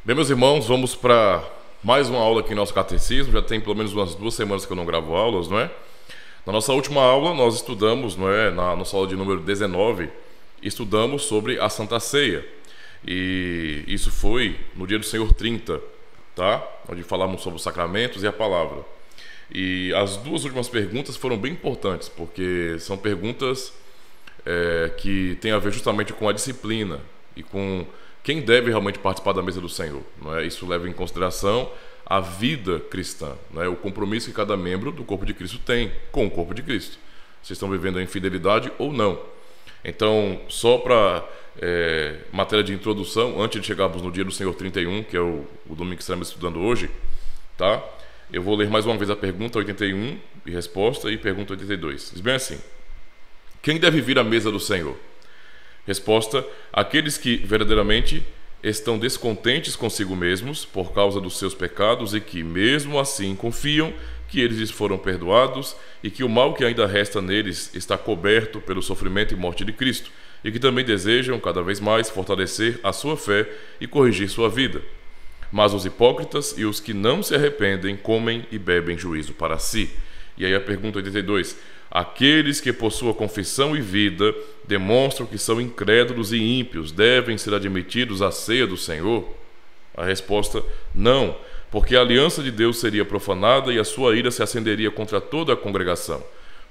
Bem, meus irmãos, vamos para mais uma aula aqui em nosso catecismo. Já tem pelo menos umas 2 semanas que eu não gravo aulas, não é? Na nossa última aula, nós estudamos, não é? Na nossa aula de número 19, estudamos sobre a Santa Ceia. E isso foi no dia do Senhor 30, tá? Onde falamos sobre os sacramentos e a palavra. E as 2 últimas perguntas foram bem importantes, porque são perguntas que têm a ver justamente com a disciplina e com quem deve realmente participar da mesa do Senhor, não é? Isso leva em consideração a vida cristã, não é? O compromisso que cada membro do corpo de Cristo tem com o corpo de Cristo. Vocês estão vivendo em fidelidade ou não? Então, só para matéria de introdução, antes de chegarmos no dia do Senhor 31, que é o domingo que estaremos estudando hoje, tá? Eu vou ler mais uma vez a pergunta 81 e resposta, e pergunta 82. Diz bem assim: quem deve vir à mesa do Senhor? Resposta: aqueles que verdadeiramente estão descontentes consigo mesmos por causa dos seus pecados e que, mesmo assim, confiam que eles lhes foram perdoados e que o mal que ainda resta neles está coberto pelo sofrimento e morte de Cristo, e que também desejam cada vez mais fortalecer a sua fé e corrigir sua vida. Mas os hipócritas e os que não se arrependem comem e bebem juízo para si. E aí a pergunta 82: Aqueles que por sua confissão e vida demonstram que são incrédulos e ímpios devem ser admitidos à ceia do Senhor? A resposta: não, porque a aliança de Deus seria profanada e a sua ira se acenderia contra toda a congregação.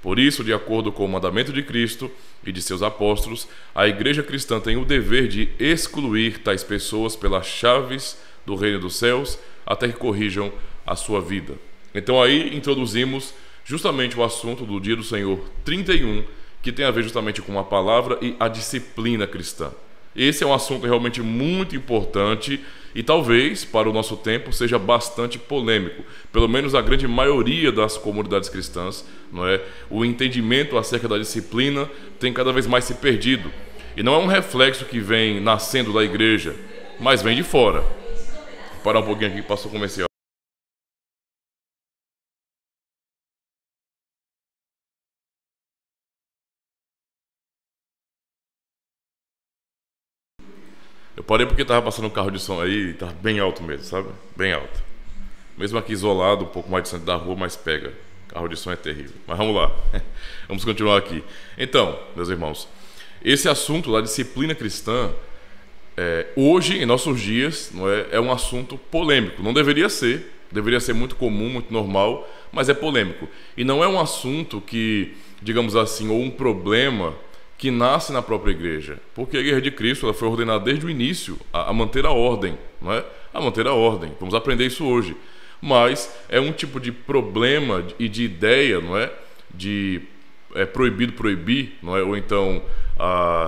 Por isso, de acordo com o mandamento de Cristo e de seus apóstolos, a Igreja cristã tem o dever de excluir tais pessoas pelas chaves do reino dos céus até que corrijam a sua vida. Então aí introduzimos justamente o assunto do Dia do Senhor 31, que tem a ver justamente com a palavra e a disciplina cristã. Esse é um assunto realmente muito importante e talvez, para o nosso tempo, seja bastante polêmico. Pelo menos a grande maioria das comunidades cristãs, não é? O entendimento acerca da disciplina tem cada vez mais se perdido. E não é um reflexo que vem nascendo da igreja, mas vem de fora. Vou parar um pouquinho aqui que passou o comercial. Eu parei porque estava passando um carro de som aí e estava bem alto mesmo, sabe? Bem alto. Mesmo aqui isolado, um pouco mais distante da rua, mas pega. Carro de som é terrível. Mas vamos lá. Vamos continuar aqui. Então, meus irmãos, esse assunto da disciplina cristã, hoje, em nossos dias, não é um assunto polêmico. Não deveria ser. Deveria ser muito comum, muito normal, mas é polêmico. E não é um assunto que, digamos assim, ou um problema que nasce na própria igreja, porque a Igreja de Cristo ela foi ordenada desde o início a manter a ordem, não é? A manter a ordem. Vamos aprender isso hoje. Mas é um tipo de problema e de ideia, não é? De proibido proibir, não é? Ou então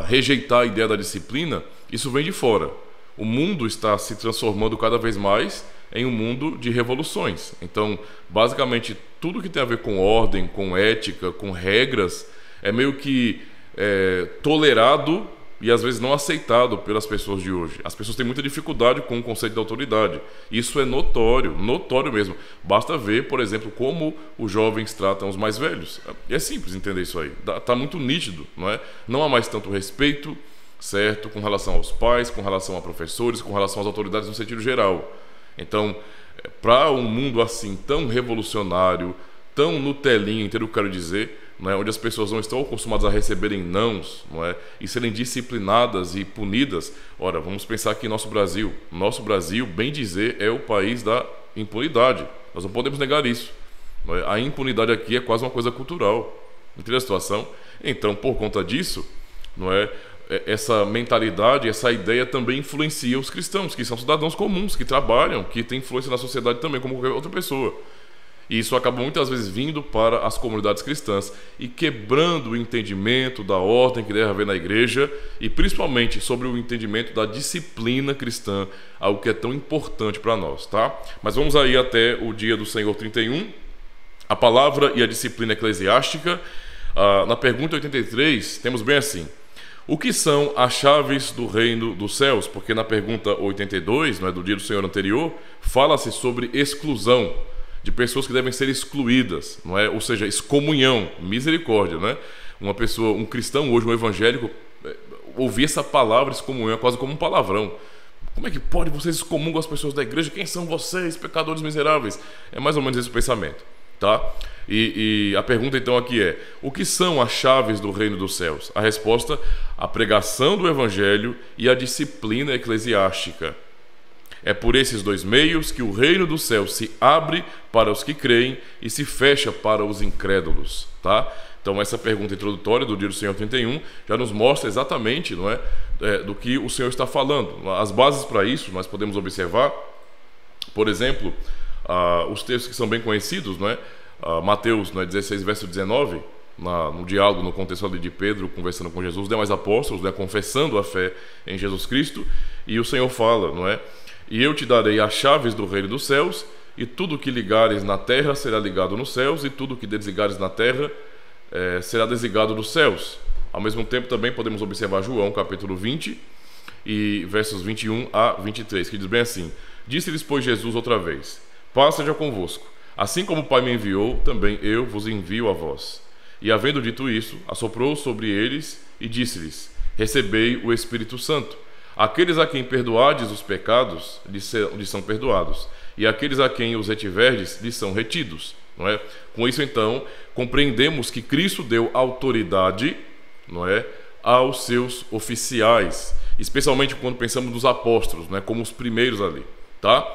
rejeitar a ideia da disciplina. Isso vem de fora. O mundo está se transformando cada vez mais em um mundo de revoluções. Então, basicamente, tudo que tem a ver com ordem, com ética, com regras, é meio que tolerado e às vezes não aceitado pelas pessoas de hoje. As pessoas têm muita dificuldade com o conceito de autoridade. Isso é notório mesmo. Basta ver, por exemplo, como os jovens tratam os mais velhos. É simples entender isso aí. Está muito nítido, não é? Não há mais tanto respeito, certo? Com relação aos pais, com relação a professores, com relação às autoridades no sentido geral. Então, para um mundo assim tão revolucionário, tão Nutelinha, entendeu o que eu quero dizer? Não é? Onde as pessoas não estão acostumadas a receberem nãos, não é? E serem disciplinadas e punidas. Ora, vamos pensar aqui em nosso Brasil. Nosso Brasil, bem dizer, é o país da impunidade. Nós não podemos negar isso. Não é? A impunidade aqui é quase uma coisa cultural. Entendeu a situação? Então, por conta disso, não é? Essa mentalidade, essa ideia também influencia os cristãos, que são cidadãos comuns, que trabalham, que têm influência na sociedade também, como qualquer outra pessoa. E isso acaba muitas vezes vindo para as comunidades cristãs e quebrando o entendimento da ordem que deve haver na igreja e principalmente sobre o entendimento da disciplina cristã, algo que é tão importante para nós, tá? Mas vamos aí até o dia do Senhor 31, a palavra e a disciplina eclesiástica. Na pergunta 83, temos bem assim: o que são as chaves do reino dos céus? Porque na pergunta 82, não é, do dia do Senhor anterior, fala-se sobre exclusão, de pessoas que devem ser excluídas, não é? Ou seja, excomunhão, misericórdia, né? Uma pessoa, um cristão hoje, um evangélico, ouvir essa palavra excomunhão é quase como um palavrão. Como é que pode vocês excomungam as pessoas da igreja? Quem são vocês, pecadores miseráveis? É mais ou menos esse o pensamento, tá? E a pergunta então aqui é: o que são as chaves do reino dos céus? A resposta: a pregação do evangelho e a disciplina eclesiástica. É por esses dois meios que o reino do céu se abre para os que creem e se fecha para os incrédulos, tá? Então essa pergunta introdutória do dia do Senhor 31 já nos mostra exatamente, não é, do que o Senhor está falando. As bases para isso nós podemos observar, por exemplo, os textos que são bem conhecidos, não é? Mateus, não é, 16, verso 19, no diálogo, no contexto ali de Pedro conversando com Jesus, os demais apóstolos, né, confessando a fé em Jesus Cristo, e o Senhor fala, não é? E eu te darei as chaves do reino dos céus, e tudo que ligares na terra será ligado nos céus, e tudo que desligares na terra será desligado dos céus. Ao mesmo tempo também podemos observar João capítulo 20 e versos 21 a 23, que diz bem assim: disse-lhes, pois, Jesus outra vez: paz seja convosco. Assim como o Pai me enviou, também eu vos envio a vós. E havendo dito isso, assoprou sobre eles e disse-lhes: recebei o Espírito Santo. Aqueles a quem perdoardes os pecados, lhes são perdoados, e aqueles a quem os retiverdes, lhes são retidos. não é? Com isso, então, compreendemos que Cristo deu autoridade, não é, aos seus oficiais, especialmente quando pensamos nos apóstolos, né, como os primeiros ali, tá?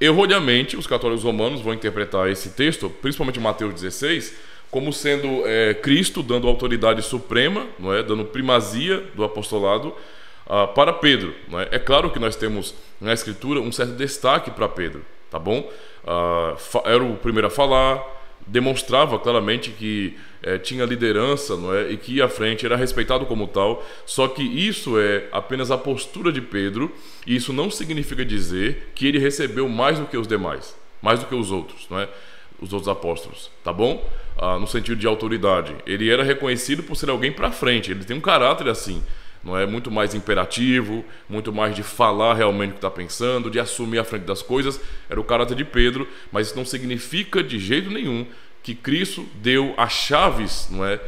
Erroneamente, os católicos romanos vão interpretar esse texto, principalmente Mateus 16, como sendo Cristo dando autoridade suprema, não é, dando primazia do apostolado para Pedro, não é? É claro que nós temos na Escritura um certo destaque para Pedro, tá bom? Era o primeiro a falar, demonstrava claramente que tinha liderança, não é? E que ia à frente, era respeitado como tal. Só que isso é apenas a postura de Pedro, e isso não significa dizer que ele recebeu mais do que os demais, mais do que os outros, não é? Os outros apóstolos, tá bom? No sentido de autoridade, ele era reconhecido por ser alguém para frente, ele tem um caráter assim, não é, muito mais imperativo, muito mais de falar realmente o que está pensando, de assumir a frente das coisas. Era o caráter de Pedro, mas isso não significa de jeito nenhum que Cristo deu as chaves, não é,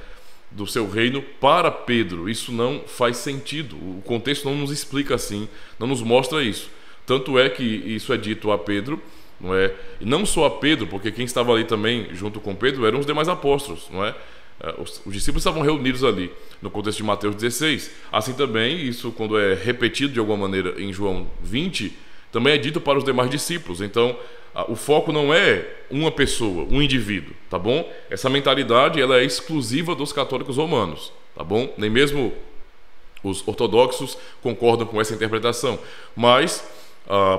do seu reino para Pedro. Isso não faz sentido, o contexto não nos explica assim, não nos mostra isso. Tanto é que isso é dito a Pedro, não é? E não só a Pedro, porque quem estava ali também junto com Pedro eram os demais apóstolos, não é? Os discípulos estavam reunidos ali no contexto de Mateus 16. Assim também, isso quando é repetido de alguma maneira em João 20, também é dito para os demais discípulos. Então, o foco não é uma pessoa, um indivíduo, tá bom? Essa mentalidade, ela é exclusiva dos católicos romanos, tá bom? Nem mesmo os ortodoxos concordam com essa interpretação, mas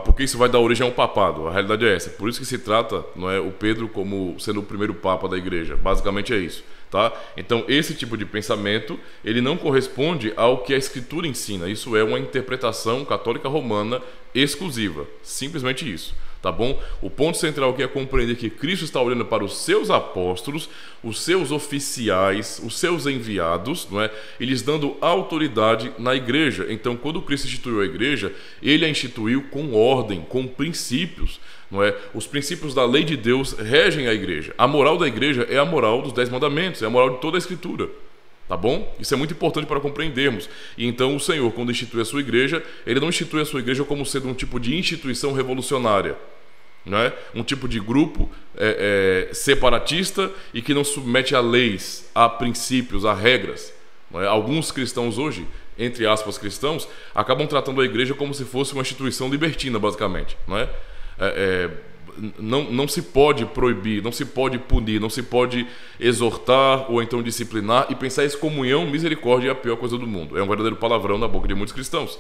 porque isso vai dar origem a um papado. A realidade é essa. Por isso que se trata, não é, o Pedro como sendo o primeiro papa da igreja. Basicamente é isso, tá? Então esse tipo de pensamento, ele não corresponde ao que a Escritura ensina. Isso é uma interpretação católica romana exclusiva, simplesmente isso, tá bom? O ponto central aqui é compreender que Cristo está olhando para os seus apóstolos, os seus oficiais, os seus enviados, não é? E lhes dando autoridade na igreja. Então, quando Cristo instituiu a igreja, ele a instituiu com ordem, com princípios, não é? Os princípios da lei de Deus regem a igreja. A moral da igreja é a moral dos 10 mandamentos, é a moral de toda a Escritura. Tá bom? Isso é muito importante para compreendermos. E então o Senhor, quando institui a sua igreja, ele não institui a sua igreja como sendo um tipo de instituição revolucionária, não é? Um tipo de grupo separatista e que não submete a leis, a princípios, a regras, não é? Alguns cristãos hoje, entre aspas cristãos, acabam tratando a igreja como se fosse uma instituição libertina, basicamente, não é? Não se pode proibir, não se pode punir, não se pode exortar ou então disciplinar e pensar excomunhão, misericórdia é a pior coisa do mundo. É um verdadeiro palavrão na boca de muitos cristãos.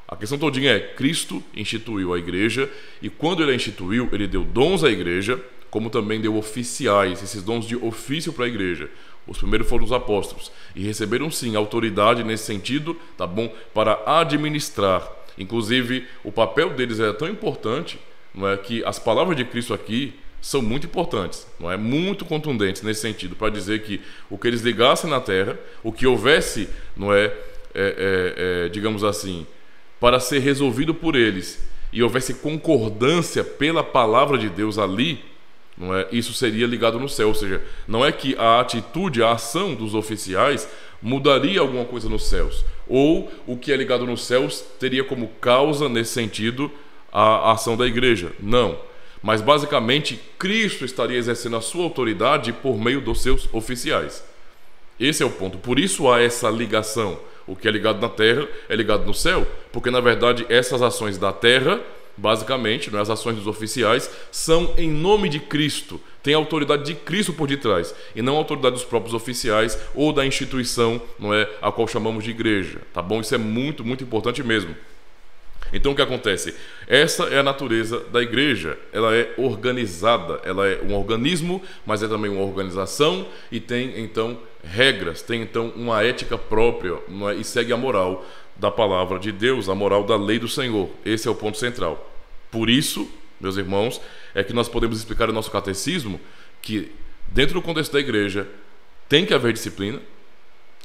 A questão todinha é, Cristo instituiu a igreja e quando ele a instituiu, ele deu dons à igreja, como também deu oficiais, esses dons de ofício para a igreja. Os primeiros foram os apóstolos e receberam sim autoridade nesse sentido, tá bom, para administrar. Inclusive, o papel deles era tão importante, não é, que as palavras de Cristo aqui são muito importantes, não é, muito contundentes nesse sentido, para dizer que o que eles ligassem na terra, o que houvesse, não digamos assim, para ser resolvido por eles e houvesse concordância pela palavra de Deus ali, não é, isso seria ligado no céu. Ou seja, não é que a atitude, a ação dos oficiais mudaria alguma coisa nos céus, ou o que é ligado nos céus teria como causa nesse sentido a ação da igreja, não, mas basicamente Cristo estaria exercendo a sua autoridade por meio dos seus oficiais. Esse é o ponto, por isso há essa ligação, o que é ligado na terra é ligado no céu, porque na verdade essas ações da terra, basicamente, não é, as ações dos oficiais, são em nome de Cristo, tem a autoridade de Cristo por detrás, e não a autoridade dos próprios oficiais ou da instituição, não é, a qual chamamos de igreja, tá bom? Isso é muito, muito importante mesmo. Então o que acontece? Essa é a natureza da igreja, ela é organizada, ela é um organismo, mas é também uma organização e tem então regras, tem então uma ética própria, não é? E segue a moral da palavra de Deus, a moral da lei do Senhor. Esse é o ponto central. Por isso, meus irmãos, é que nós podemos explicar no nosso catecismo que dentro do contexto da igreja tem que haver disciplina.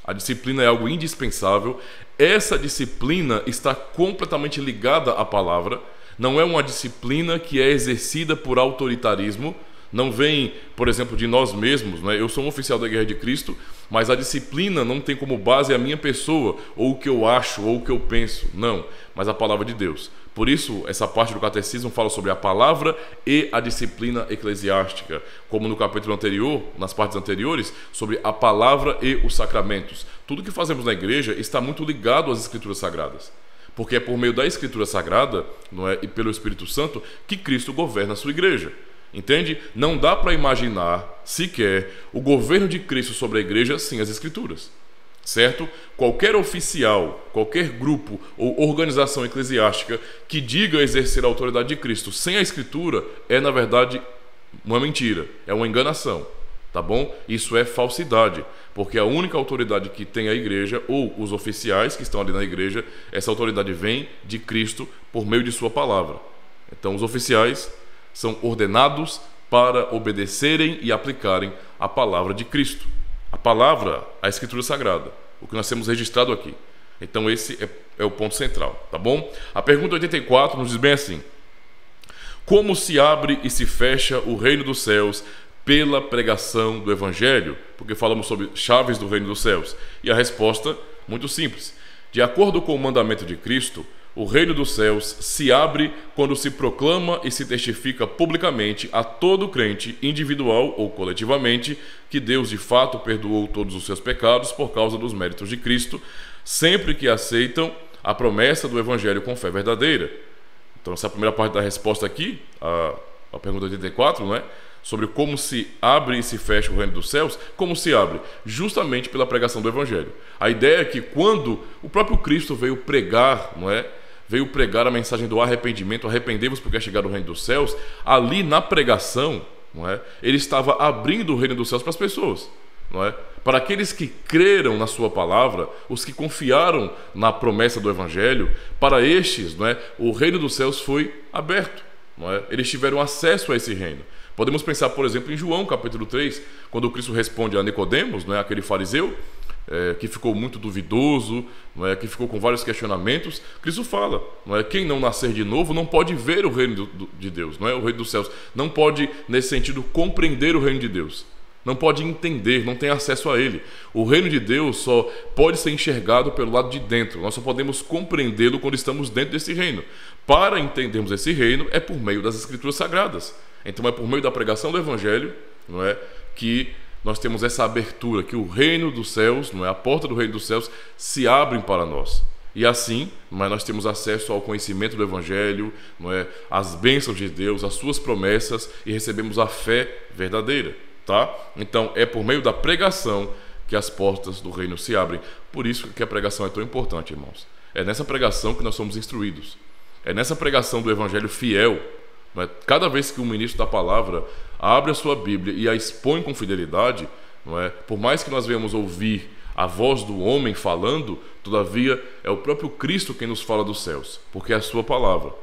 A disciplina é algo indispensável. Essa disciplina está completamente ligada à palavra. Não é uma disciplina que é exercida por autoritarismo, não vem, por exemplo, de nós mesmos, né? Eu sou um oficial da Guerra de Cristo, mas a disciplina não tem como base a minha pessoa, ou o que eu acho, ou o que eu penso. Não, mas a palavra de Deus. Por isso, essa parte do catecismo fala sobre a palavra e a disciplina eclesiástica, como no capítulo anterior, nas partes anteriores, sobre a palavra e os sacramentos. Tudo que fazemos na igreja está muito ligado às Escrituras Sagradas, porque é por meio da Escritura Sagrada, não é, e pelo Espírito Santo, que Cristo governa a sua igreja. Entende? Não dá para imaginar sequer o governo de Cristo sobre a igreja sem as Escrituras. Certo? Qualquer oficial, qualquer grupo ou organização eclesiástica que diga exercer a autoridade de Cristo sem a Escritura é, na verdade, uma mentira, é uma enganação. Tá bom? Isso é falsidade, porque a única autoridade que tem a igreja, ou os oficiais que estão ali na igreja, essa autoridade vem de Cristo por meio de sua palavra. Então, os oficiais são ordenados para obedecerem e aplicarem a palavra de Cristo. A palavra, a Escritura Sagrada, o que nós temos registrado aqui. Então esse é o ponto central, tá bom? A pergunta 84 nos diz bem assim: como se abre e se fecha o reino dos céus pela pregação do Evangelho? Porque falamos sobre chaves do reino dos céus. E a resposta, muito simples. De acordo com o mandamento de Cristo, o reino dos céus se abre quando se proclama e se testifica publicamente a todo crente, individual ou coletivamente, que Deus de fato perdoou todos os seus pecados por causa dos méritos de Cristo, sempre que aceitam a promessa do Evangelho com fé verdadeira. Então essa é a primeira parte da resposta aqui, a pergunta 84, não é? Sobre como se abre e se fecha o reino dos céus. Como se abre? Justamente pela pregação do Evangelho. A ideia é que quando o próprio Cristo veio pregar, não é? Veio pregar a mensagem do arrependimento, arrependei-vos porque é chegado o reino dos céus, ali na pregação, não é? Ele estava abrindo o reino dos céus para as pessoas, não é? Para aqueles que creram na sua palavra, os que confiaram na promessa do Evangelho, para estes, não é? O reino dos céus foi aberto, não é? Eles tiveram acesso a esse reino. Podemos pensar, por exemplo, em João capítulo 3, quando Cristo responde a Nicodemos, não é? Aquele fariseu, que ficou muito duvidoso, não é? Que ficou com vários questionamentos. Cristo fala, não é? Quem não nascer de novo não pode ver o reino de Deus, não é? O reino dos céus. Não pode, nesse sentido, compreender o reino de Deus. Não pode entender, não tem acesso a ele. O reino de Deus só pode ser enxergado pelo lado de dentro. Nós só podemos compreendê-lo quando estamos dentro desse reino. Para entendermos esse reino é por meio das Escrituras Sagradas. Então é por meio da pregação do Evangelho, não é, que nós temos essa abertura, que o reino dos céus, não é, a porta do reino dos céus se abrem para nós. E assim, não é, nós temos acesso ao conhecimento do Evangelho, não é, às bênçãos de Deus, às suas promessas, e recebemos a fé verdadeira, tá? Então é por meio da pregação que as portas do reino se abrem. Por isso que a pregação é tão importante, irmãos. É nessa pregação que nós somos instruídos. É nessa pregação do Evangelho fiel. Não é? Cada vez que um ministro da palavra abre a sua Bíblia e a expõe com fidelidade, não é? Por mais que nós venhamos ouvir a voz do homem falando, todavia é o próprio Cristo quem nos fala dos céus, porque é a sua palavra.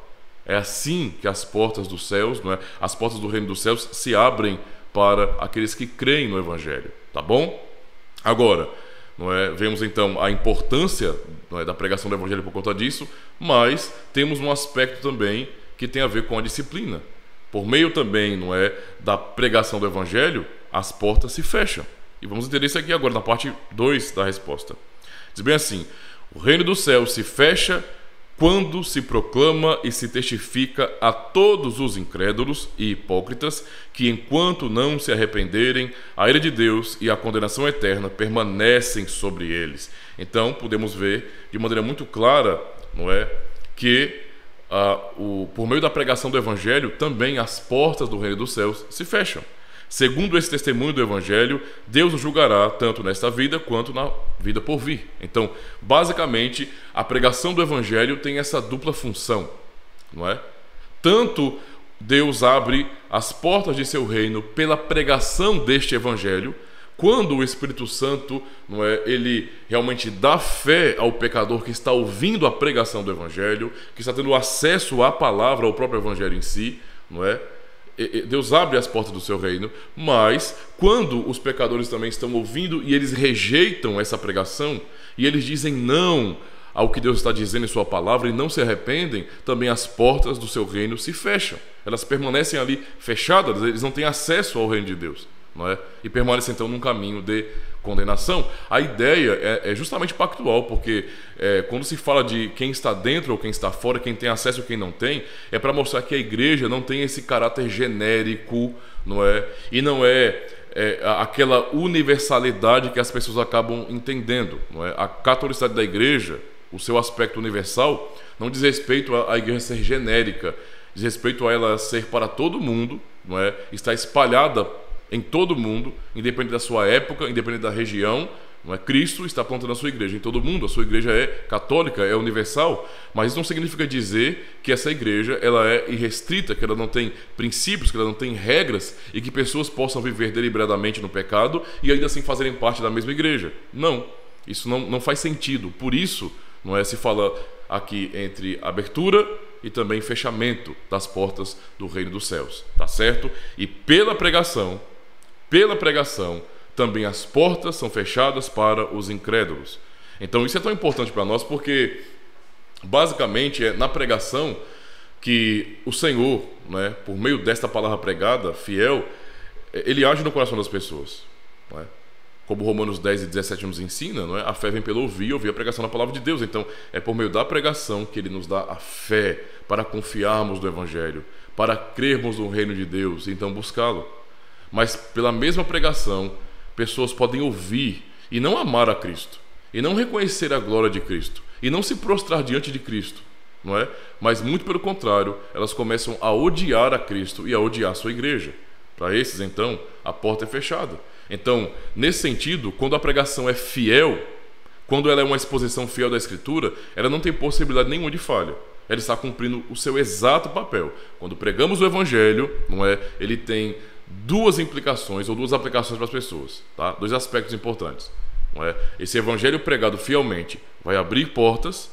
É assim que as portas dos céus, não é? As portas do reino dos céus se abrem para aqueles que creem no Evangelho, tá bom? Agora, não é? Vemos então a importância, não é, da pregação do Evangelho por conta disso, mas temos um aspecto também que tem a ver com a disciplina. Por meio também, não é, da pregação do Evangelho, as portas se fecham. E vamos entender isso aqui agora, na parte 2 da resposta. Diz bem assim: o reino do céu se fecha quando se proclama e se testifica a todos os incrédulos e hipócritas que, enquanto não se arrependerem, a ira de Deus e a condenação eterna permanecem sobre eles. Então, podemos ver de maneira muito clara, não é, que por meio da pregação do Evangelho, também as portas do reino dos céus se fecham. Segundo esse testemunho do Evangelho, Deus nos julgará tanto nesta vida quanto na vida por vir. Então, basicamente, a pregação do Evangelho tem essa dupla função, não é? Tanto Deus abre as portas de seu reino pela pregação deste Evangelho, quando o Espírito Santo, não é, ele realmente dá fé ao pecador que está ouvindo a pregação do Evangelho, que está tendo acesso à palavra, ao próprio Evangelho em si, não é? Deus abre as portas do seu reino, mas quando os pecadores também estão ouvindo e eles rejeitam essa pregação, e eles dizem não ao que Deus está dizendo em sua palavra e não se arrependem, também as portas do seu reino se fecham. Elas permanecem ali fechadas, eles não têm acesso ao reino de Deus, não é? E permanecem então num caminho de condenação. A ideia é justamente pactual, porque quando se fala de quem está dentro ou quem está fora, quem tem acesso ou quem não tem, é para mostrar que a igreja não tem esse caráter genérico, não é? E não é aquela universalidade que as pessoas acabam entendendo, não é? A catolicidade da igreja, o seu aspecto universal, não diz respeito à igreja ser genérica, diz respeito a ela ser para todo mundo, não é? Está espalhada em todo mundo, independente da sua época, independente da região, não é? Cristo está plantando a sua igreja em todo mundo. A sua igreja é católica, é universal, mas isso não significa dizer que essa igreja ela é irrestrita, que ela não tem princípios, que ela não tem regras e que pessoas possam viver deliberadamente no pecado e ainda assim fazerem parte da mesma igreja. Não, isso não faz sentido. Por isso, não é, se fala aqui entre abertura e também fechamento das portas do reino dos céus, tá certo? E pela pregação, também as portas são fechadas para os incrédulos. Então isso é tão importante para nós porque basicamente é na pregação que o Senhor, né, por meio desta palavra pregada, fiel, ele age no coração das pessoas, não é? Como Romanos 10 e 17 nos ensina, não é? A fé vem pelo ouvir a pregação da palavra de Deus. Então é por meio da pregação que ele nos dá a fé para confiarmos no Evangelho, para crermos no reino de Deus e então buscá-lo. Mas pela mesma pregação, pessoas podem ouvir e não amar a Cristo, e não reconhecer a glória de Cristo, e não se prostrar diante de Cristo, não é? Mas muito pelo contrário, elas começam a odiar a Cristo e a odiar a sua igreja. Para esses, então, a porta é fechada. Então, nesse sentido, quando a pregação é fiel, quando ela é uma exposição fiel da Escritura, ela não tem possibilidade nenhuma de falha. Ela está cumprindo o seu exato papel. Quando pregamos o Evangelho, não é? Ele tem duas implicações ou duas aplicações para as pessoas, tá? Dois aspectos importantes, não é? Esse Evangelho pregado fielmente vai abrir portas,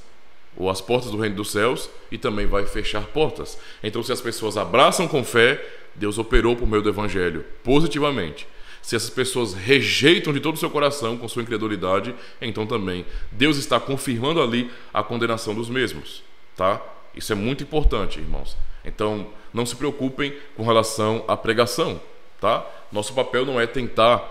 ou as portas do reino dos céus, e também vai fechar portas. Então, se as pessoas abraçam com fé, Deus operou por meio do Evangelho positivamente. Se essas pessoas rejeitam de todo o seu coração com sua incredulidade, então também Deus está confirmando ali a condenação dos mesmos, tá? Isso é muito importante, irmãos. Então, não se preocupem com relação à pregação, tá? Nosso papel não é tentar,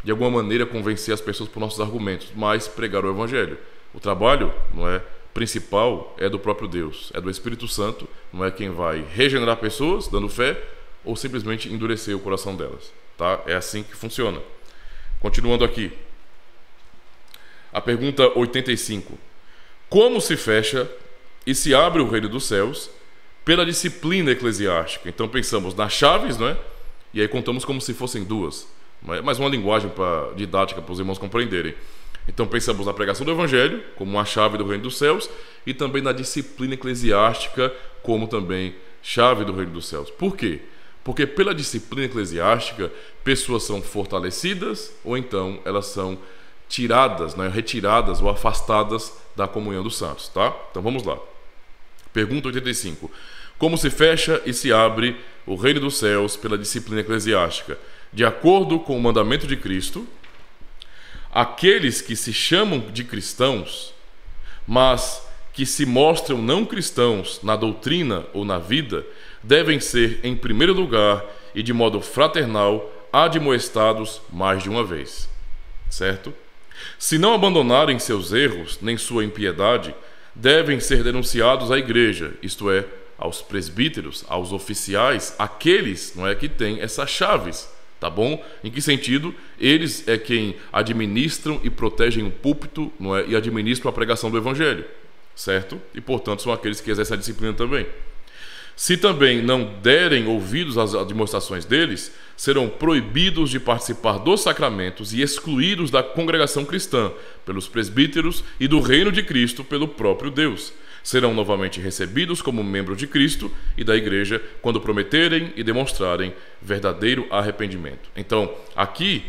de alguma maneira, convencer as pessoas por nossos argumentos, mas pregar o Evangelho. O trabalho, não é, principal é do próprio Deus, é do Espírito Santo, não é quem vai regenerar pessoas, dando fé, ou simplesmente endurecer o coração delas. Tá? É assim que funciona. Continuando aqui. A pergunta 85. Como se fecha e se abre o reino dos céus pela disciplina eclesiástica? Então pensamos nas chaves, não é? E aí contamos como se fossem duas. Mas uma linguagem didática para os irmãos compreenderem. Então pensamos na pregação do Evangelho como uma chave do reino dos céus e também na disciplina eclesiástica como também chave do reino dos céus. Por quê? Porque pela disciplina eclesiástica, pessoas são fortalecidas ou então elas são tiradas, né, retiradas ou afastadas da comunhão dos santos, tá? Então vamos lá. Pergunta 85. Como se fecha e se abre o reino dos céus pela disciplina eclesiástica? De acordo com o mandamento de Cristo, aqueles que se chamam de cristãos, mas que se mostram não cristãos na doutrina ou na vida, devem ser, em primeiro lugar e de modo fraternal, admoestados mais de uma vez. Certo? Se não abandonarem seus erros, nem sua impiedade, devem ser denunciados à igreja, isto é, aos presbíteros, aos oficiais, aqueles, não é, que têm essas chaves, tá bom? Em que sentido? Eles é quem administram e protegem o púlpito, não é, e administram a pregação do Evangelho, certo? E, portanto, são aqueles que exercem a disciplina também. Se também não derem ouvidos às demonstrações deles, serão proibidos de participar dos sacramentos e excluídos da congregação cristã pelos presbíteros e do reino de Cristo pelo próprio Deus. Serão novamente recebidos como membros de Cristo e da igreja quando prometerem e demonstrarem verdadeiro arrependimento. Então, aqui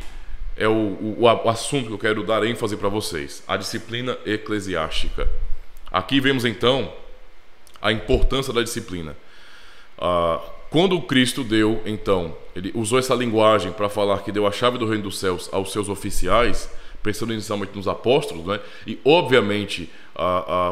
é o assunto que eu quero dar ênfase para vocês, a disciplina eclesiástica. Aqui vemos então a importância da disciplina. Quando Cristo deu, então, ele usou essa linguagem para falar que deu a chave do reino dos céus aos seus oficiais, pensando inicialmente nos apóstolos, né? E obviamente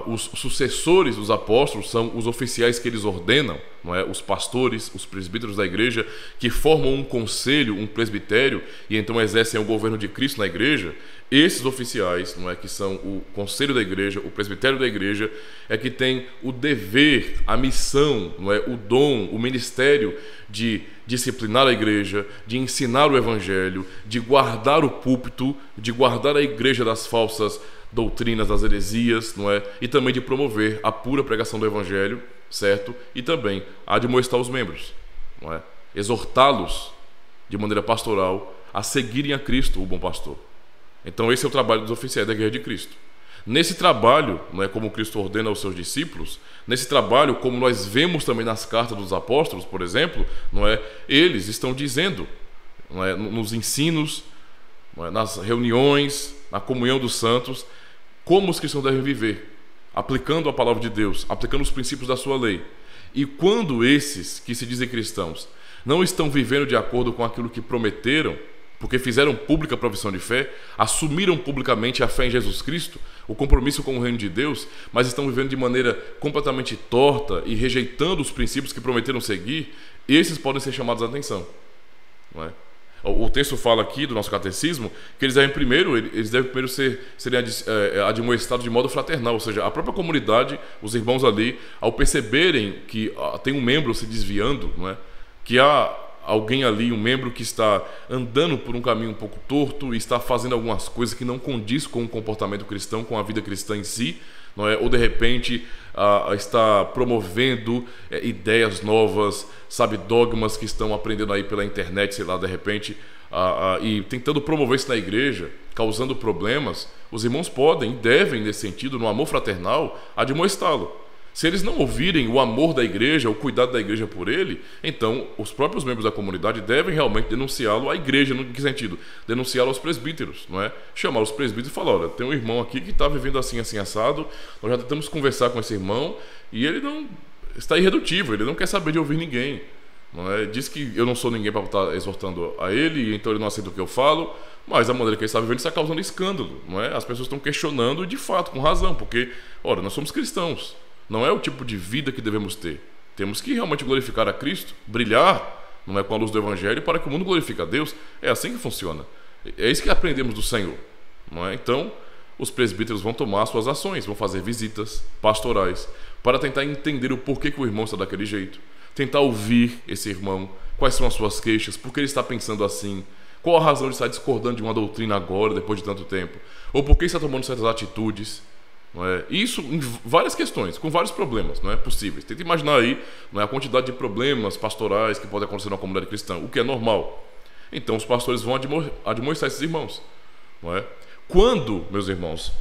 os sucessores dos apóstolos são os oficiais que eles ordenam, não é? Os pastores, os presbíteros da igreja, que formam um conselho, um presbitério, e então exercem o governo de Cristo na igreja. Esses oficiais, não é, que são o conselho da igreja, o presbitério da igreja, é que tem o dever, a missão, não é, o dom, o ministério de disciplinar a igreja, de ensinar o evangelho, de guardar o púlpito, de guardar a igreja das falsas doutrinas, das heresias, não é? E também de promover a pura pregação do evangelho, certo? E também admoestar os membros, não é? Exortá-los de maneira pastoral a seguirem a Cristo, o bom pastor. Então esse é o trabalho dos oficiais da Igreja de Cristo. Nesse trabalho, não é, como Cristo ordena aos seus discípulos, nesse trabalho, como nós vemos também nas cartas dos apóstolos, por exemplo, não é, eles estão dizendo, não é, nos ensinos, não é, nas reuniões, na comunhão dos santos, como os cristãos devem viver, aplicando a palavra de Deus, aplicando os princípios da sua lei. E quando esses que se dizem cristãos não estão vivendo de acordo com aquilo que prometeram, porque fizeram pública a profissão de fé, assumiram publicamente a fé em Jesus Cristo, o compromisso com o reino de Deus, mas estão vivendo de maneira completamente torta e rejeitando os princípios que prometeram seguir, esses podem ser chamados a atenção, não é? O texto fala aqui do nosso catecismo que eles devem primeiro serem admoestados de modo fraternal, ou seja, a própria comunidade, os irmãos ali, ao perceberem que tem um membro se desviando, não é? Que há alguém ali, um membro que está andando por um caminho um pouco torto e está fazendo algumas coisas que não condiz com o comportamento cristão, com a vida cristã em si, não é? Ou de repente está promovendo ideias novas, sabe, dogmas que estão aprendendo aí pela internet, sei lá, de repente, e tentando promover isso na igreja, causando problemas. Os irmãos podem e devem, nesse sentido, no amor fraternal, admoestá-lo. Se eles não ouvirem o amor da igreja, o cuidado da igreja por ele, então os próprios membros da comunidade devem realmente denunciá-lo à igreja. No que sentido? Denunciá-lo aos presbíteros, não é? Chamar os presbíteros e falar: olha, tem um irmão aqui que está vivendo assim, assim, assado, nós já tentamos conversar com esse irmão e ele não está irredutível, ele não quer saber de ouvir ninguém, não é? Diz que eu não sou ninguém para estar exortando a ele, então ele não aceita o que eu falo, mas a maneira que ele está vivendo está causando escândalo, não é? As pessoas estão questionando, e de fato, com razão, porque, ora, nós somos cristãos. Não é o tipo de vida que devemos ter. Temos que realmente glorificar a Cristo, brilhar, não é, com a luz do Evangelho, para que o mundo glorifique a Deus. É assim que funciona. É isso que aprendemos do Senhor, não é? Então, os presbíteros vão tomar suas ações, vão fazer visitas pastorais para tentar entender o porquê que o irmão está daquele jeito, tentar ouvir esse irmão, quais são as suas queixas, por que ele está pensando assim, qual a razão de estar discordando de uma doutrina agora, depois de tanto tempo, ou por que está tomando certas atitudes. Não é? Isso em várias questões, com vários problemas, não é possíveis. Tenta imaginar aí, não é, a quantidade de problemas pastorais que podem acontecer na comunidade cristã, o que é normal. Então os pastores vão admoestar esses irmãos, não é? Quando, meus irmãos,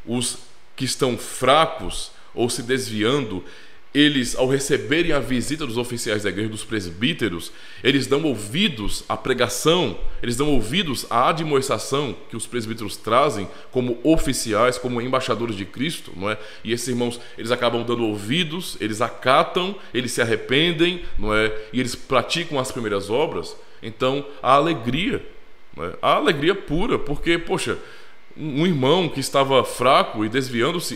os que estão fracos ou se desviando, eles, ao receberem a visita dos oficiais da igreja, dos presbíteros, eles dão ouvidos à pregação, eles dão ouvidos à admoestação que os presbíteros trazem como oficiais, como embaixadores de Cristo, não é? E esses irmãos, eles acabam dando ouvidos, eles acatam, eles se arrependem, não é? E eles praticam as primeiras obras. Então, há alegria, não é? Há alegria pura, porque, poxa, um irmão que estava fraco e desviando-se,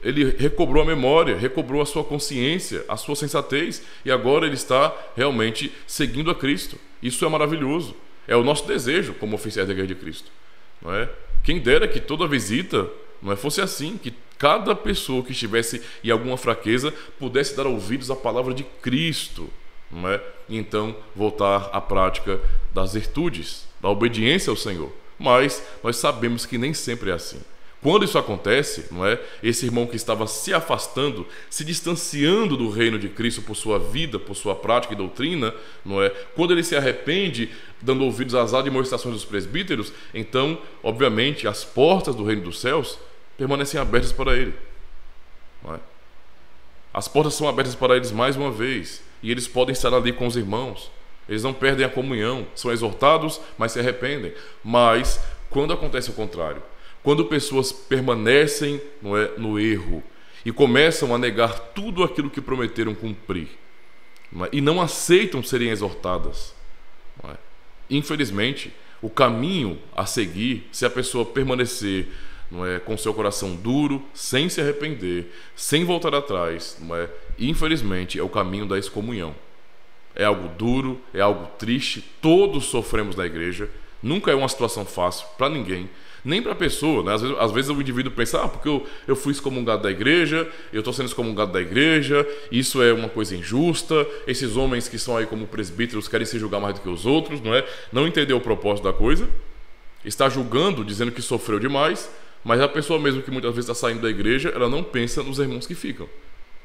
ele recobrou a memória, recobrou a sua consciência, a sua sensatez, e agora ele está realmente seguindo a Cristo. Isso é maravilhoso. É o nosso desejo como oficiais da Igreja de Cristo, não é? Quem dera que toda visita, não é, fosse assim, que cada pessoa que estivesse em alguma fraqueza pudesse dar ouvidos à palavra de Cristo, não é? E então voltar à prática das virtudes, da obediência ao Senhor. Mas nós sabemos que nem sempre é assim. Quando isso acontece, não é? Esse irmão que estava se afastando, se distanciando do reino de Cristo por sua vida, por sua prática e doutrina, não é? Quando ele se arrepende, dando ouvidos às admoestações dos presbíteros, então, obviamente, as portas do reino dos céus permanecem abertas para ele, não é? As portas são abertas para eles mais uma vez, e eles podem estar ali com os irmãos. Eles não perdem a comunhão, são exortados, mas se arrependem. Mas quando acontece o contrário, quando pessoas permanecem, não é, no erro e começam a negar tudo aquilo que prometeram cumprir, não é, e não aceitam serem exortadas, não é, infelizmente, O caminho a seguir, se a pessoa permanecer, não é, com seu coração duro, sem se arrepender, sem voltar atrás, não é, infelizmente é o caminho da excomunhão. É algo duro, é algo triste, todos sofremos na igreja, nunca é uma situação fácil para ninguém, nem para a pessoa, né? Às vezes o indivíduo pensa, porque eu fui excomungado da igreja, eu estou sendo excomungado da igreja, isso é uma coisa injusta, esses homens que são aí como presbíteros querem se julgar mais do que os outros, não é? Não entendeu o propósito da coisa, está julgando, dizendo que sofreu demais, mas a pessoa mesmo que muitas vezes está saindo da igreja, ela não pensa nos irmãos que ficam,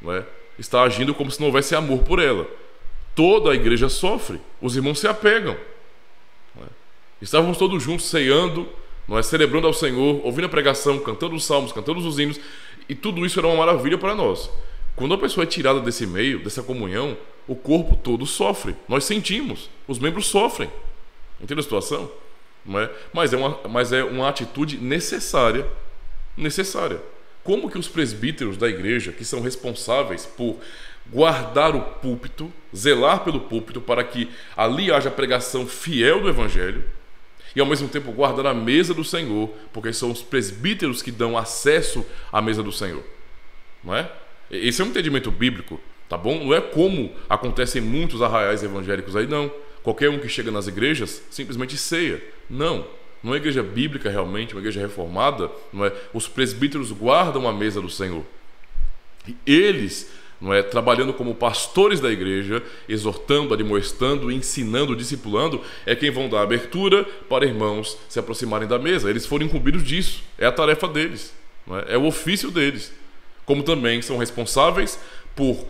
não é? Está agindo como se não houvesse amor por ela. Toda a igreja sofre, os irmãos se apegam, não é? Estávamos todos juntos ceando, não é, celebrando ao Senhor, ouvindo a pregação, cantando os salmos, cantando os hinos, e tudo isso era uma maravilha para nós. Quando a pessoa é tirada desse meio, dessa comunhão, o corpo todo sofre. Nós sentimos, os membros sofrem. Entende a situação? Não é? Mas é uma atitude necessária. Como que os presbíteros da igreja, que são responsáveis por guardar o púlpito, zelar pelo púlpito para que ali haja pregação fiel do evangelho, e ao mesmo tempo guardar a mesa do Senhor, porque são os presbíteros que dão acesso à mesa do Senhor, não é? Esse é um entendimento bíblico, tá bom? Não é como acontece em muitos arraiais evangélicos aí, não. Qualquer um que chega nas igrejas simplesmente ceia. Não é uma igreja bíblica realmente, uma igreja reformada, não é? Os presbíteros guardam a mesa do Senhor. E eles, não é, trabalhando como pastores da igreja, exortando, admoestando, ensinando, discipulando, é quem vão dar abertura para irmãos se aproximarem da mesa. Eles foram incumbidos disso, é a tarefa deles, não é? É o ofício deles. Como também são responsáveis por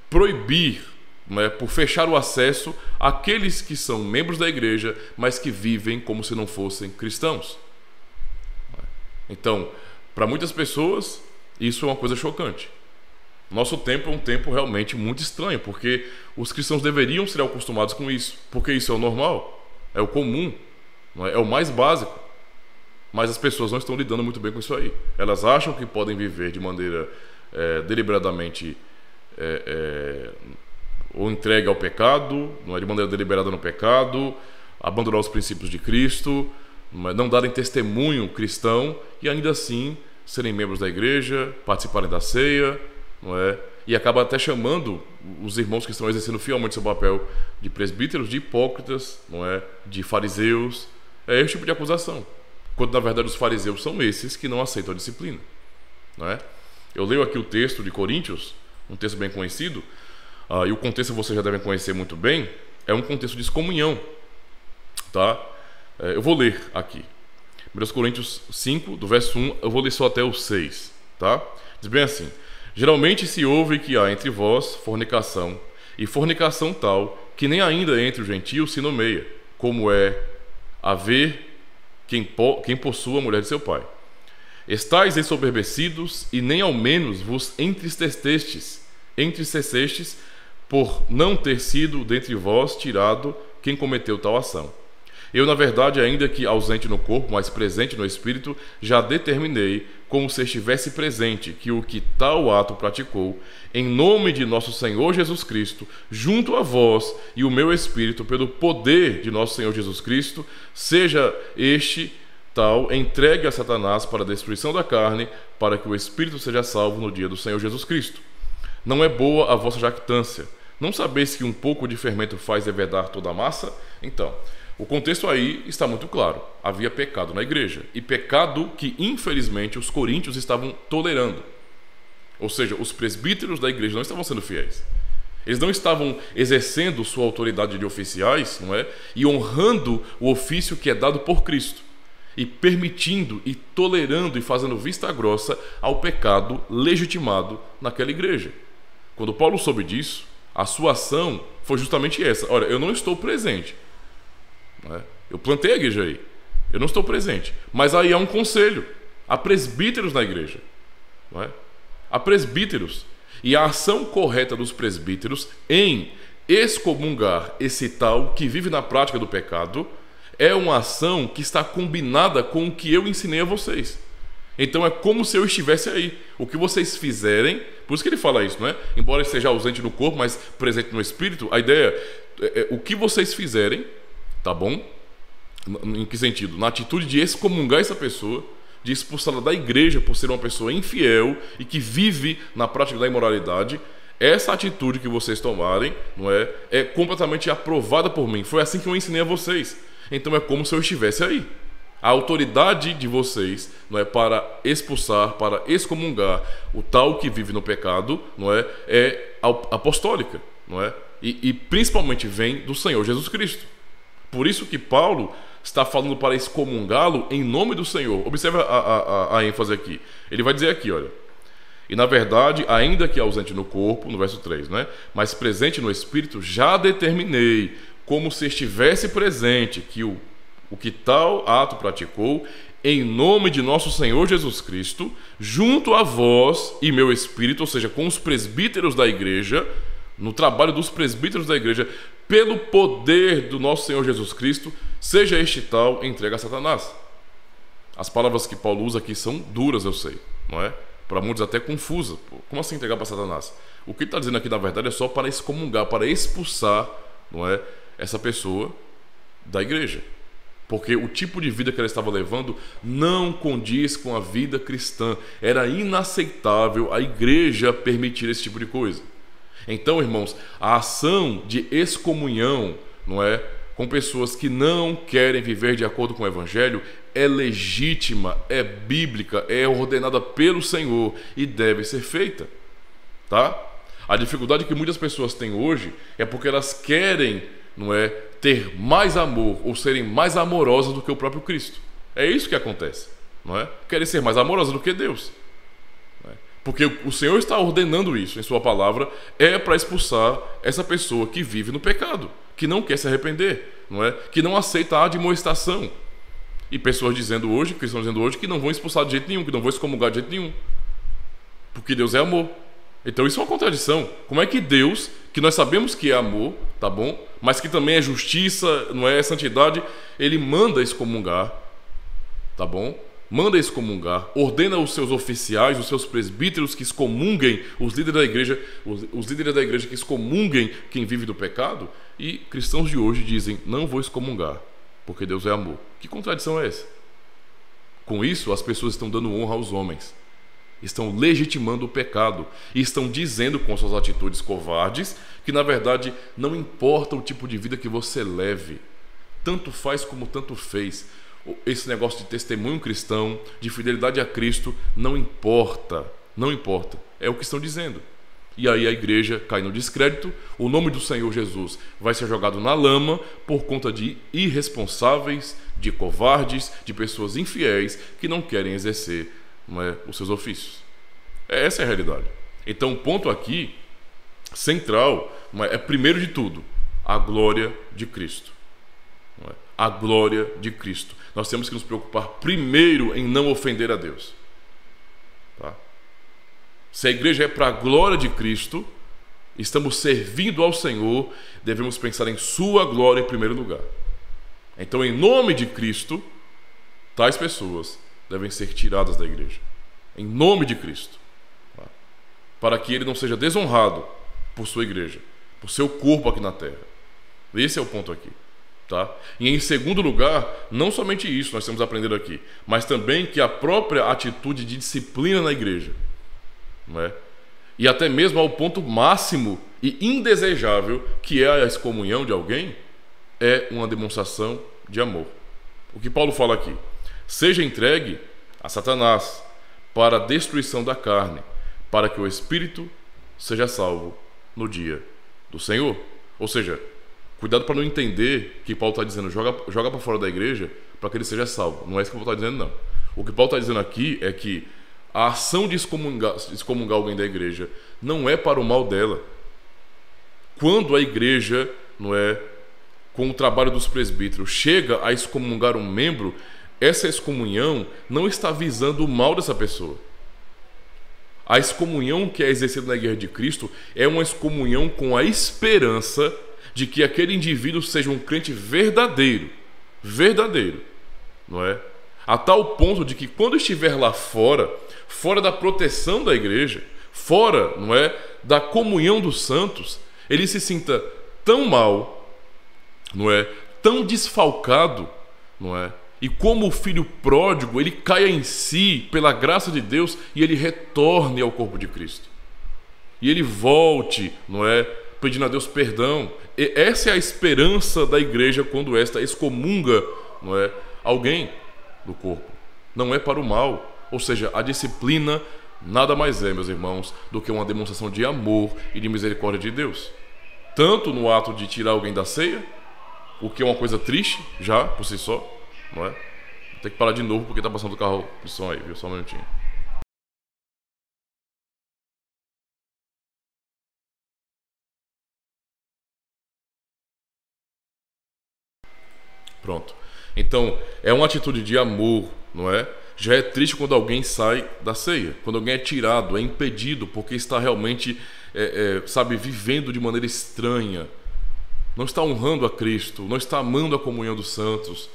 proibir, não é, por fechar o acesso àqueles que são membros da igreja, mas que vivem como se não fossem cristãos. Então, para muitas pessoas, isso é uma coisa chocante. Nosso tempo é um tempo realmente muito estranho, porque os cristãos deveriam ser acostumados com isso, porque isso é o normal, é o comum, não é? É o mais básico. Mas as pessoas não estão lidando muito bem com isso aí. Elas acham que podem viver de maneira deliberadamente ou entregue ao pecado, não é, de maneira deliberada no pecado, abandonar os princípios de Cristo, não darem testemunho cristão e ainda assim serem membros da igreja, participarem da ceia, não é? E acaba até chamando os irmãos que estão exercendo fielmente seu papel de presbíteros de hipócritas, não é? De fariseus. É esse tipo de acusação, quando na verdade os fariseus são esses que não aceitam a disciplina, não é? Eu leio aqui o texto de Coríntios, um texto bem conhecido, e o contexto vocês já devem conhecer muito bem, é um contexto de excomunhão, tá? Eu vou ler aqui 1 Coríntios 5, do verso 1, eu vou ler só até o 6, tá? Diz bem assim: geralmente se ouve que há entre vós fornicação, e fornicação tal, que nem ainda entre os gentios se nomeia, como é haver quem possua a mulher de seu pai. Estais ensoberbecidos, e nem ao menos vos entristecestes por não ter sido dentre vós tirado quem cometeu tal ação. Eu, na verdade, ainda que ausente no corpo, mas presente no espírito, já determinei, como se estivesse presente, que o que tal ato praticou, em nome de nosso Senhor Jesus Cristo, junto a vós e o meu espírito, pelo poder de nosso Senhor Jesus Cristo, seja este tal entregue a Satanás para a destruição da carne, para que o espírito seja salvo no dia do Senhor Jesus Cristo. Não é boa a vossa jactância. Não sabeis que um pouco de fermento faz levedar toda a massa? Então, o contexto aí está muito claro. Havia pecado na igreja. E pecado que, infelizmente, os coríntios estavam tolerando. Ou seja, os presbíteros da igreja não estavam sendo fiéis. Eles não estavam exercendo sua autoridade de oficiais, não é? E honrando o ofício que é dado por Cristo. E permitindo e tolerando e fazendo vista grossa ao pecado legitimado naquela igreja. Quando Paulo soube disso, a sua ação foi justamente essa. Olha, eu não estou presente. Eu plantei a igreja aí, eu não estou presente, mas aí há um conselho, há presbíteros na igreja, não é? Há presbíteros, e a ação correta dos presbíteros em excomungar esse tal que vive na prática do pecado é uma ação que está combinada com o que eu ensinei a vocês. Então é como se eu estivesse aí. O que vocês fizerem, por isso que ele fala isso, não é? Embora ele esteja ausente no corpo, mas presente no espírito, a ideia é o que vocês fizerem tá bom? Em que sentido? Na atitude de excomungar essa pessoa, de expulsá-la da igreja por ser uma pessoa infiel e que vive na prática da imoralidade. Essa atitude que vocês tomarem, não é completamente aprovada por mim. Foi assim que eu ensinei a vocês. Então é como se eu estivesse aí. A autoridade de vocês, não é, para expulsar, para excomungar o tal que vive no pecado, não é apostólica, não é? E principalmente vem do Senhor Jesus Cristo. Por isso que Paulo está falando para excomungá-lo em nome do Senhor. Observe a ênfase aqui. Ele vai dizer aqui, olha: e na verdade, ainda que ausente no corpo, no verso 3, né, mas presente no Espírito, já determinei, como se estivesse presente, que o que tal ato praticou, em nome de nosso Senhor Jesus Cristo, junto a vós e meu Espírito, ou seja, com os presbíteros da igreja, no trabalho dos presbíteros da igreja, pelo poder do nosso Senhor Jesus Cristo, seja este tal entregue a Satanás. As palavras que Paulo usa aqui são duras, eu sei, não é? Para muitos até confusa. Como assim entregar para Satanás? O que ele está dizendo aqui, na verdade, é só para excomungar, para expulsar, não é, essa pessoa da igreja. Porque o tipo de vida que ela estava levando não condiz com a vida cristã. Era inaceitável a igreja permitir esse tipo de coisa. Então, irmãos, a ação de excomunhão, não é, com pessoas que não querem viver de acordo com o Evangelho é legítima, é bíblica, é ordenada pelo Senhor e deve ser feita, tá? A dificuldade que muitas pessoas têm hoje é porque elas querem, não é, ter mais amor ou serem mais amorosas do que o próprio Cristo. É isso que acontece, não é? Querem ser mais amorosas do que Deus. Porque o Senhor está ordenando isso em sua palavra, é para expulsar essa pessoa que vive no pecado, que não quer se arrepender, não é? Que não aceita a admoestação. E pessoas dizendo hoje, cristãos dizendo hoje, que não vão expulsar de jeito nenhum, que não vão excomungar de jeito nenhum, porque Deus é amor. Então isso é uma contradição. Como é que Deus, que nós sabemos que é amor, tá bom, mas que também é justiça, não é santidade, ele manda excomungar, tá bom? Manda excomungar, ordena os seus oficiais, os seus presbíteros que excomunguem os líderes da igreja, os líderes da igreja que excomunguem quem vive do pecado, e cristãos de hoje dizem: não vou excomungar, porque Deus é amor. Que contradição é essa? Com isso, as pessoas estão dando honra aos homens, estão legitimando o pecado e estão dizendo com suas atitudes covardes que na verdade não importa o tipo de vida que você leve, tanto faz como tanto fez. Esse negócio de testemunho cristão, de fidelidade a Cristo, não importa, não importa, é o que estão dizendo. E aí a igreja cai no descrédito, o nome do Senhor Jesus vai ser jogado na lama por conta de irresponsáveis, de covardes, de pessoas infiéis que não querem exercer, não é, os seus ofícios. Essa é a realidade. Então o ponto aqui, central, não é primeiro de tudo, a glória de Cristo. Não é? A glória de Cristo. Nós temos que nos preocupar primeiro em não ofender a Deus. Tá? Se a igreja é para a glória de Cristo, estamos servindo ao Senhor, devemos pensar em sua glória em primeiro lugar. Então, em nome de Cristo, tais pessoas devem ser tiradas da igreja. Em nome de Cristo. Tá? Para que ele não seja desonrado por sua igreja, por seu corpo aqui na terra. Esse é o ponto aqui. Tá? E em segundo lugar, não somente isso nós temos aprendido aqui, mas também que a própria atitude de disciplina na igreja, não é? E até mesmo ao ponto máximo e indesejável que é a excomunhão de alguém, é uma demonstração de amor. O que Paulo fala aqui: seja entregue a Satanás para a destruição da carne, para que o espírito seja salvo no dia do Senhor. Ou seja, cuidado para não entender que Paulo está dizendo joga para fora da igreja para que ele seja salvo. Não é isso que Paulo está dizendo, não. O que Paulo está dizendo aqui é que a ação de excomungar alguém da igreja não é para o mal dela. Quando a igreja, não é, com o trabalho dos presbíteros, chega a excomungar um membro, essa excomunhão não está visando o mal dessa pessoa. A excomunhão que é exercida na igreja de Cristo é uma excomunhão com a esperança de que aquele indivíduo seja um crente verdadeiro, não é? A tal ponto de que quando estiver lá fora da proteção da igreja, fora, não é, da comunhão dos santos, ele se sinta tão mal, não é, tão desfalcado, não é? E como o filho pródigo, ele caia em si pela graça de Deus e ele retorne ao corpo de Cristo. E ele volte, não é? Pedindo a Deus perdão. E essa é a esperança da igreja quando esta excomunga, não é? Alguém do corpo. Não é para o mal. Ou seja, a disciplina nada mais é, meus irmãos, do que uma demonstração de amor e de misericórdia de Deus. Tanto no ato de tirar alguém da ceia, o que é uma coisa triste já por si só, não é? Vou ter que parar de novo porque tá passando o carro de som aí, viu? Só um minutinho. Pronto. Então, é uma atitude de amor, não é? Já é triste quando alguém sai da ceia, quando alguém é tirado, é impedido, porque está realmente, sabe, vivendo de maneira estranha. Não está honrando a Cristo, não está amando a comunhão dos santos.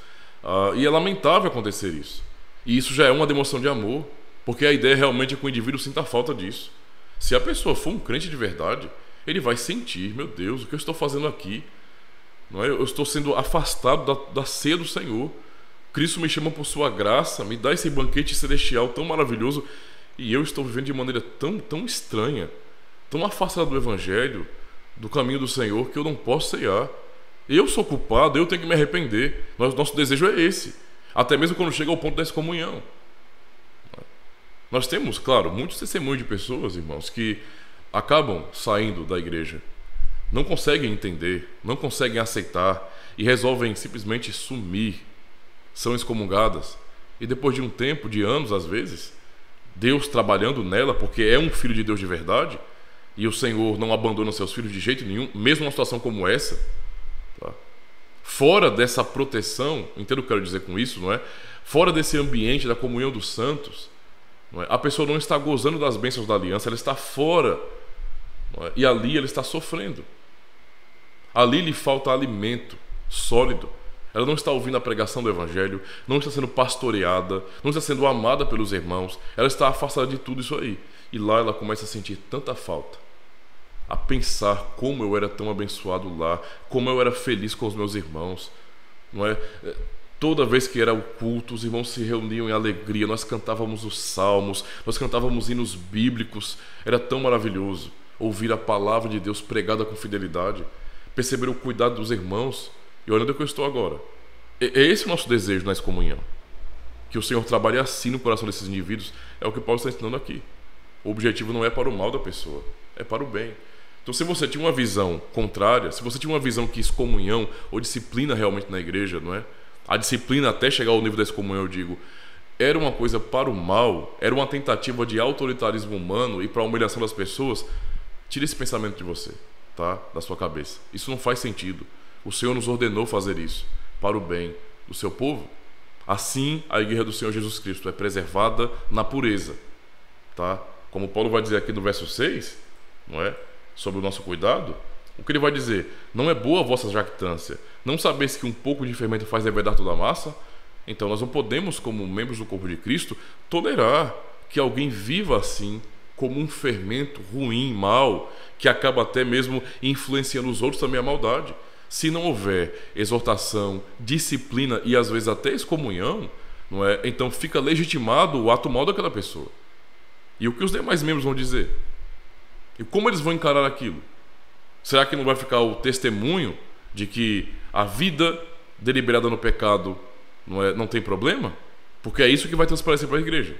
E é lamentável acontecer isso. E isso já é uma demonstração de amor, porque a ideia realmente é que o indivíduo sinta falta disso. Se a pessoa for um crente de verdade, ele vai sentir, meu Deus, o que eu estou fazendo aqui? Não é? Eu estou sendo afastado da ceia do Senhor. Cristo me chama por sua graça, me dá esse banquete celestial tão maravilhoso, e eu estou vivendo de maneira tão estranha, tão afastada do Evangelho, do caminho do Senhor, que eu não posso ceiar. Eu sou culpado, eu tenho que me arrepender. Nosso desejo é esse, até mesmo quando chega ao ponto da excomunhão. Nós temos, claro, muitos testemunhos de pessoas, irmãos, que acabam saindo da igreja, não conseguem entender, não conseguem aceitar e resolvem simplesmente sumir. São excomungadas, e depois de um tempo, de anos às vezes, Deus trabalhando nela, porque é um filho de Deus de verdade, e o Senhor não abandona seus filhos de jeito nenhum, mesmo numa situação como essa, tá? Fora dessa proteção, entendo o que eu quero dizer com isso, não é? Fora desse ambiente da comunhão dos santos, não é? A pessoa não está gozando das bênçãos da aliança, ela está fora, não é? E ali ela está sofrendo. Ali lhe falta alimento sólido. Ela não está ouvindo a pregação do Evangelho, não está sendo pastoreada, não está sendo amada pelos irmãos. Ela está afastada de tudo isso aí. E lá ela começa a sentir tanta falta, a pensar como eu era tão abençoado lá, como eu era feliz com os meus irmãos, não é? Toda vez que era o culto, os irmãos se reuniam em alegria, nós cantávamos os salmos, nós cantávamos hinos bíblicos. Era tão maravilhoso ouvir a palavra de Deus pregada com fidelidade, perceber o cuidado dos irmãos. E olha onde eu estou agora. É esse o nosso desejo na excomunhão. Que o Senhor trabalhe assim no coração desses indivíduos. É o que Paulo está ensinando aqui. O objetivo não é para o mal da pessoa, é para o bem. Então, se você tinha uma visão contrária, se você tinha uma visão que excomunhão ou disciplina realmente na igreja, não é? A disciplina até chegar ao nível da excomunhão, eu digo, era uma coisa para o mal, era uma tentativa de autoritarismo humano e para a humilhação das pessoas, tire esse pensamento de você, tá? Da sua cabeça. Isso não faz sentido. O Senhor nos ordenou fazer isso para o bem do seu povo. Assim, a igreja do Senhor Jesus Cristo é preservada na pureza, tá? Como Paulo vai dizer aqui no verso 6, não é? Sobre o nosso cuidado, o que ele vai dizer? Não é boa a vossa jactância. Não sabeis que um pouco de fermento faz levedar toda a massa? Então nós não podemos, como membros do corpo de Cristo, tolerar que alguém viva assim, como um fermento ruim, mau, que acaba até mesmo influenciando os outros também a maldade. Se não houver exortação, disciplina e às vezes até excomunhão, não é? Então fica legitimado o ato mal daquela pessoa. E o que os demais membros vão dizer? E como eles vão encarar aquilo? Será que não vai ficar o testemunho de que a vida deliberada no pecado não tem problema? Porque é isso que vai transparecer para a igreja.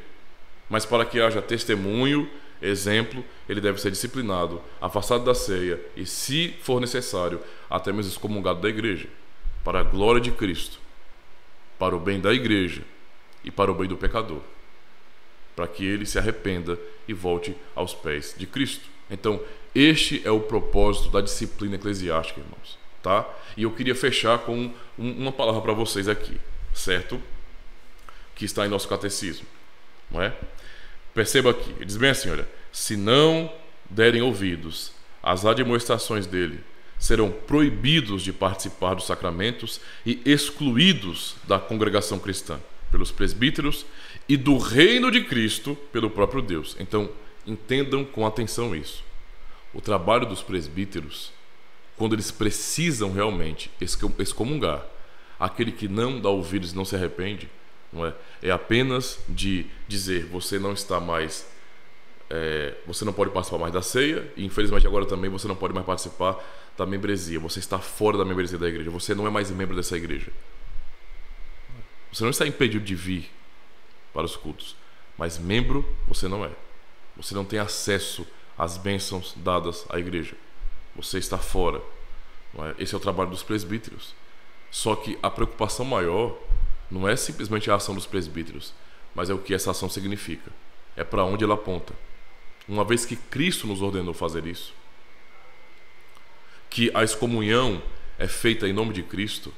Mas para que haja testemunho, exemplo, ele deve ser disciplinado, afastado da ceia e, se for necessário, até mesmo excomungado da igreja, para a glória de Cristo, para o bem da igreja e para o bem do pecador, para que ele se arrependa e volte aos pés de Cristo. Então, este é o propósito da disciplina eclesiástica, irmãos, tá? E eu queria fechar com uma palavra para vocês aqui, certo? Que está em nosso catecismo, não é? Perceba aqui, ele diz bem assim, olha: se não derem ouvidos às admoestações dele, serão proibidos de participar dos sacramentos e excluídos da congregação cristã pelos presbíteros e do reino de Cristo pelo próprio Deus. Então, entendam com atenção isso. O trabalho dos presbíteros, quando eles precisam realmente excomungar, Aquele que não dá ouvidos e não se arrepende, não é? É apenas de dizer, você não está mais, você não pode participar mais da ceia, e infelizmente agora também você não pode mais participar da membresia. Você está fora da membresia da igreja, você não é mais membro dessa igreja. Você não está impedido de vir para os cultos, mas membro você não é. Você não tem acesso às bênçãos dadas à igreja. Você está fora. Não é? Esse é o trabalho dos presbíteros. Só que a preocupação maior não é simplesmente a ação dos presbíteros, mas é o que essa ação significa. É para onde ela aponta. Uma vez que Cristo nos ordenou fazer isso, que a excomunhão é feita em nome de Cristo,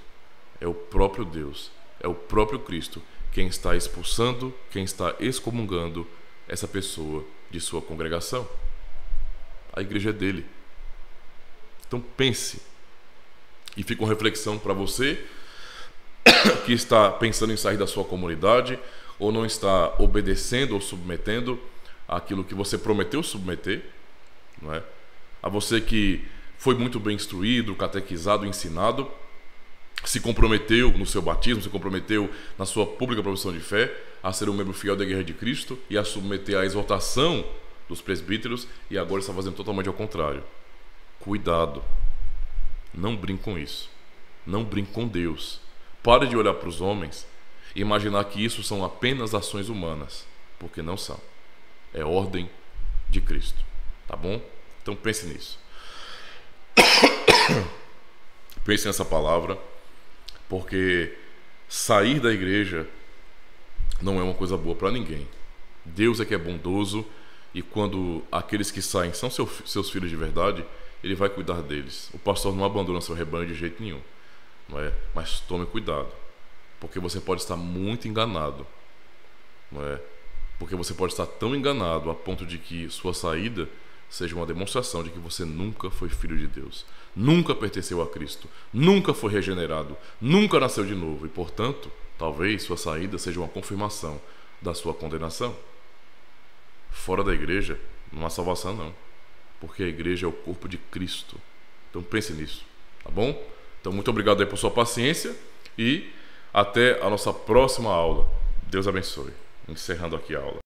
é o próprio Deus, é o próprio Cristo quem está expulsando, quem está excomungando essa pessoa de sua congregação. A igreja é dele. Então pense. E fica uma reflexão para você que está pensando em sair da sua comunidade ou não está obedecendo ou submetendo aquilo que você prometeu submeter, não é? A você que foi muito bem instruído, catequizado, ensinado, se comprometeu no seu batismo, se comprometeu na sua pública profissão de fé a ser um membro fiel da Igreja de Cristo e a submeter à exortação dos presbíteros, e agora está fazendo totalmente ao contrário. Cuidado. Não brinque com isso. Não brinque com Deus. Pare de olhar para os homens e imaginar que isso são apenas ações humanas, porque não são. É ordem de Cristo. Tá bom? Então pense nisso. Pense nessa palavra, porque sair da igreja não é uma coisa boa para ninguém. Deus é que é bondoso, e quando aqueles que saem são seus filhos de verdade, Ele vai cuidar deles. O pastor não abandona seu rebanho de jeito nenhum, não é? Mas tome cuidado, porque você pode estar muito enganado, não é? Porque você pode estar tão enganado a ponto de que sua saída seja uma demonstração de que você nunca foi filho de Deus, nunca pertenceu a Cristo, nunca foi regenerado, nunca nasceu de novo, e portanto, talvez sua saída seja uma confirmação da sua condenação. Fora da igreja não há salvação não, porque a igreja é o corpo de Cristo. Então pense nisso, tá bom? Então muito obrigado aí por sua paciência e até a nossa próxima aula. Deus abençoe. Encerrando aqui a aula.